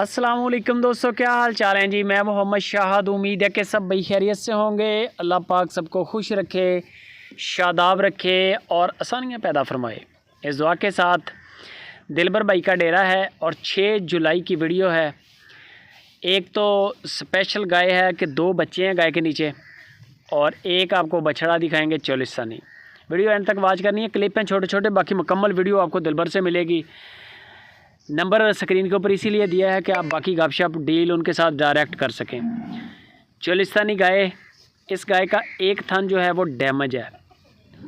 अस्सलामुअलैकुम दोस्तों, क्या हाल चाल हैं जी। मैं मोहम्मद शाहद। उम्मीद है कि सब भाई खैरियत से होंगे। अल्लाह पाक सबको खुश रखे, शादाब रखे और आसानियाँ पैदा फरमाए। इस दुआ के साथ दिलबर भाई का डेरा है और 6 जुलाई की वीडियो है। एक तो स्पेशल गाय है कि 2 बच्चे हैं गाय के नीचे, और एक आपको बछड़ा दिखाएंगे चोलिस्तानी। वीडियो एंड तक वाच करनी है। क्लिप हैं छोटे छोटे, बाकी मुकम्मल वीडियो आपको दिलबर से मिलेगी। नंबर स्क्रीन के ऊपर इसीलिए दिया है कि आप बाकी गपशप डील उनके साथ डायरेक्ट कर सकें। चोलिस्तानी गाय, इस गाय का एक थन जो है वो डैमेज है।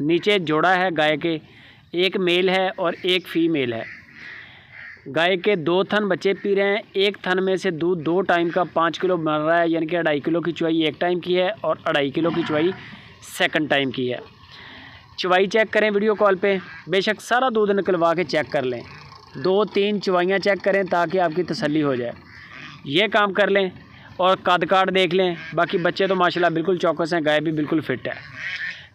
नीचे जोड़ा है गाय के, एक मेल है और एक फीमेल है। गाय के 2 थन बच्चे पी रहे हैं। एक थन में से दूध 2 टाइम का 5 किलो बन रहा है, यानी कि 2.5 किलो की चुवाई एक टाइम की है और 2.5 किलो की चुवाई सेकंड टाइम की है। चुवाई चेक करें वीडियो कॉल पे, बेशक सारा दूध निकलवा के चेक कर लें। 2-3 चुवाइयाँ चेक करें ताकि आपकी तसल्ली हो जाए। ये काम कर लें और कद काट देख लें। बाकी बच्चे तो माशाल्लाह बिल्कुल चौकस हैं, गाय भी बिल्कुल फ़िट है।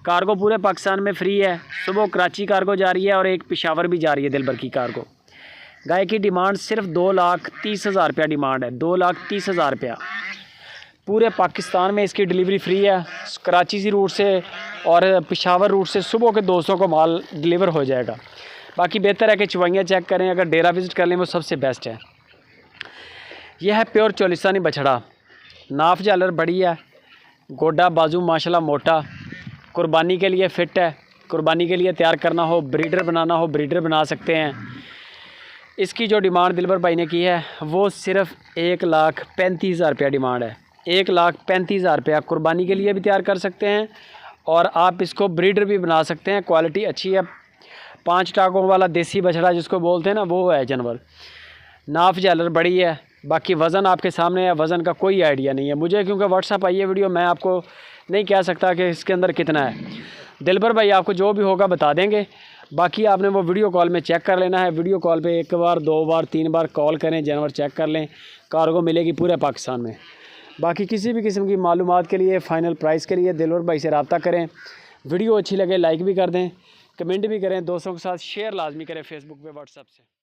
कार्गो पूरे पाकिस्तान में फ्री है। सुबह कराची कार्गो जा रही है और एक पेशावर भी जा रही है दिलबर की कार्गो। गाय की डिमांड सिर्फ 2,30,000 रुपया डिमांड है। 2,30,000 रुपया। पूरे पाकिस्तान में इसकी डिलीवरी फ्री है। कराची से रूट से और पेशावर रूट से सुबह के 200 को माल डिलीवर हो जाएगा। बाकी बेहतर है कि चुवाइयाँ चेक करें, अगर डेरा विज़िट कर लें वो सबसे बेस्ट है। यह है प्योर चोलिस्तानी बछड़ा। नाफ झालर बड़ी है, गोडा बाजू माशाल्लाह मोटा, कुर्बानी के लिए फ़िट है। कुर्बानी के लिए तैयार करना हो, ब्रीडर बनाना हो, ब्रीडर बना सकते हैं। इसकी जो डिमांड दिलबर भाई ने की है वो सिर्फ 1,35,000 रुपया डिमांड है। 1,35,000 रुपया। कुर्बानी के लिए भी तैयार कर सकते हैं और आप इसको ब्रीडर भी बना सकते हैं। क्वालिटी अच्छी है। 5 टाकों वाला देसी बछड़ा जिसको बोलते हैं ना, वो है जानवर। नाफ झालर बड़ी है। बाकी वज़न आपके सामने है, वज़न का कोई आइडिया नहीं है मुझे, क्योंकि व्हाट्सअप आई है वीडियो, मैं आपको नहीं कह सकता कि इसके अंदर कितना है। दिलबर भाई आपको जो भी होगा बता देंगे। बाकी आपने वो वीडियो कॉल में चेक कर लेना है। वीडियो कॉल पे 1 बार 2 बार 3 बार कॉल करें, जानवर चेक कर लें। कार्गो मिलेगी पूरे पाकिस्तान में। बाकी किसी भी किस्म की मालूमात के लिए, फ़ाइनल प्राइस के लिए दिलबर भाई से रब्ता करें। वीडियो अच्छी लगे लाइक भी कर दें, कमेंट भी करें, दोस्तों के साथ शेयर लाजमी करें फेसबुक पे, व्हाट्सएप से।